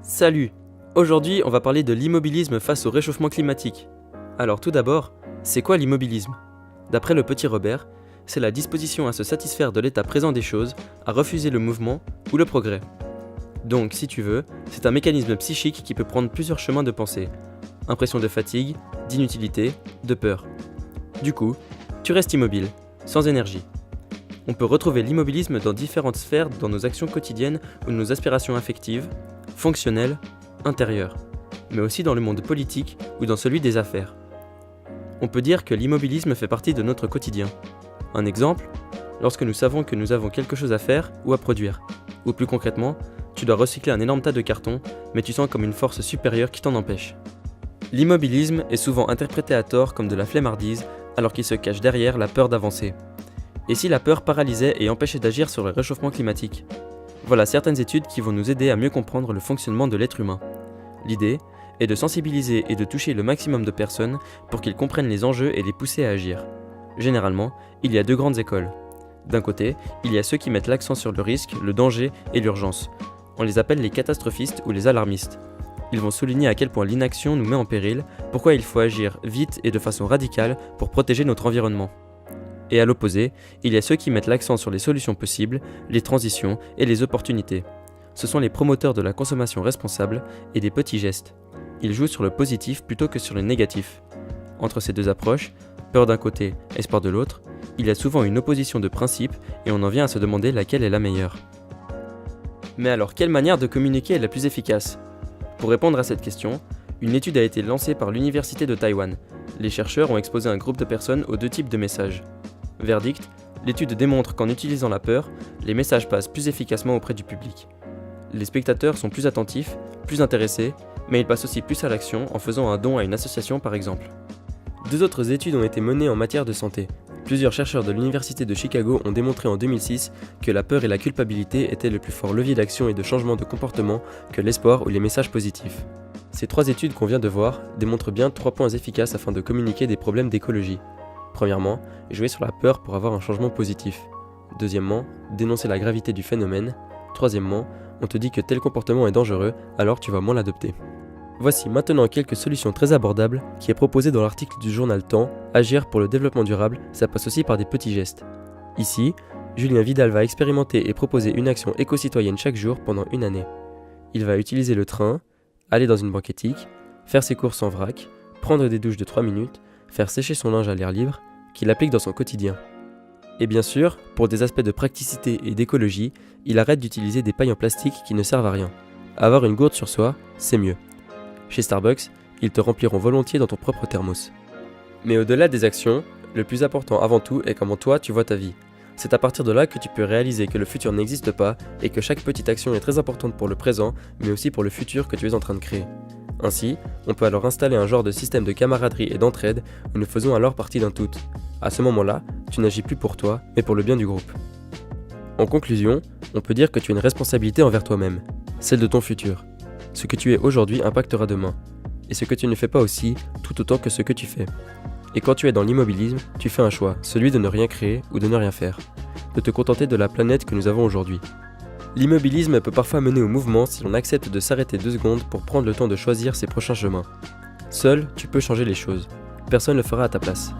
Salut! Aujourd'hui, on va parler de l'immobilisme face au réchauffement climatique. Alors tout d'abord, c'est quoi l'immobilisme? D'après le petit Robert, c'est la disposition à se satisfaire de l'état présent des choses, à refuser le mouvement ou le progrès. Donc, si tu veux, c'est un mécanisme psychique qui peut prendre plusieurs chemins de pensée. Impression de fatigue, d'inutilité, de peur. Du coup, tu restes immobile, sans énergie. On peut retrouver l'immobilisme dans différentes sphères dans nos actions quotidiennes ou nos aspirations affectives, fonctionnelles, intérieures, mais aussi dans le monde politique ou dans celui des affaires. On peut dire que l'immobilisme fait partie de notre quotidien. Un exemple, lorsque nous savons que nous avons quelque chose à faire ou à produire. Ou plus concrètement, tu dois recycler un énorme tas de cartons, mais tu sens comme une force supérieure qui t'en empêche. L'immobilisme est souvent interprété à tort comme de la flemmardise, alors qu'il se cache derrière la peur d'avancer. Et si la peur paralysait et empêchait d'agir sur le réchauffement climatique? Voilà certaines études qui vont nous aider à mieux comprendre le fonctionnement de l'être humain. L'idée est de sensibiliser et de toucher le maximum de personnes pour qu'ils comprennent les enjeux et les pousser à agir. Généralement, il y a deux grandes écoles. D'un côté, il y a ceux qui mettent l'accent sur le risque, le danger et l'urgence. On les appelle les catastrophistes ou les alarmistes. Ils vont souligner à quel point l'inaction nous met en péril, pourquoi il faut agir vite et de façon radicale pour protéger notre environnement. Et à l'opposé, il y a ceux qui mettent l'accent sur les solutions possibles, les transitions et les opportunités. Ce sont les promoteurs de la consommation responsable et des petits gestes. Ils jouent sur le positif plutôt que sur le négatif. Entre ces deux approches, peur d'un côté, espoir de l'autre, il y a souvent une opposition de principes et on en vient à se demander laquelle est la meilleure. Mais alors, quelle manière de communiquer est la plus efficace? Pour répondre à cette question, une étude a été lancée par l'Université de Taïwan. Les chercheurs ont exposé un groupe de personnes aux deux types de messages. Verdict, l'étude démontre qu'en utilisant la peur, les messages passent plus efficacement auprès du public. Les spectateurs sont plus attentifs, plus intéressés, mais ils passent aussi plus à l'action en faisant un don à une association par exemple. Deux autres études ont été menées en matière de santé. Plusieurs chercheurs de l'Université de Chicago ont démontré en 2006 que la peur et la culpabilité étaient le plus fort levier d'action et de changement de comportement que l'espoir ou les messages positifs. Ces trois études qu'on vient de voir démontrent bien 3 points efficaces afin de communiquer des problèmes d'écologie. Premièrement, jouer sur la peur pour avoir un changement positif. Deuxièmement, dénoncer la gravité du phénomène. Troisièmement, on te dit que tel comportement est dangereux, alors tu vas moins l'adopter. Voici maintenant quelques solutions très abordables qui est proposées dans l'article du journal Temps. Agir pour le développement durable, ça passe aussi par des petits gestes. Ici, Julien Vidal va expérimenter et proposer une action éco-citoyenne chaque jour pendant une année. Il va utiliser le train, aller dans une banque éthique, faire ses courses en vrac, prendre des douches de 3 minutes, faire sécher son linge à l'air libre, qu'il applique dans son quotidien. Et bien sûr, pour des aspects de praticité et d'écologie, il arrête d'utiliser des pailles en plastique qui ne servent à rien. Avoir une gourde sur soi, c'est mieux. Chez Starbucks, ils te rempliront volontiers dans ton propre thermos. Mais au-delà des actions, le plus important avant tout est comment toi tu vois ta vie. C'est à partir de là que tu peux réaliser que le futur n'existe pas et que chaque petite action est très importante pour le présent, mais aussi pour le futur que tu es en train de créer. Ainsi, on peut alors installer un genre de système de camaraderie et d'entraide où nous faisons alors partie d'un tout. À ce moment-là, tu n'agis plus pour toi, mais pour le bien du groupe. En conclusion, on peut dire que tu as une responsabilité envers toi-même, celle de ton futur. Ce que tu es aujourd'hui impactera demain, et ce que tu ne fais pas aussi, tout autant que ce que tu fais. Et quand tu es dans l'immobilisme, tu fais un choix, celui de ne rien créer ou de ne rien faire, de te contenter de la planète que nous avons aujourd'hui. L'immobilisme peut parfois mener au mouvement si l'on accepte de s'arrêter 2 secondes pour prendre le temps de choisir ses prochains chemins. Seul, tu peux changer les choses. Personne ne le fera à ta place.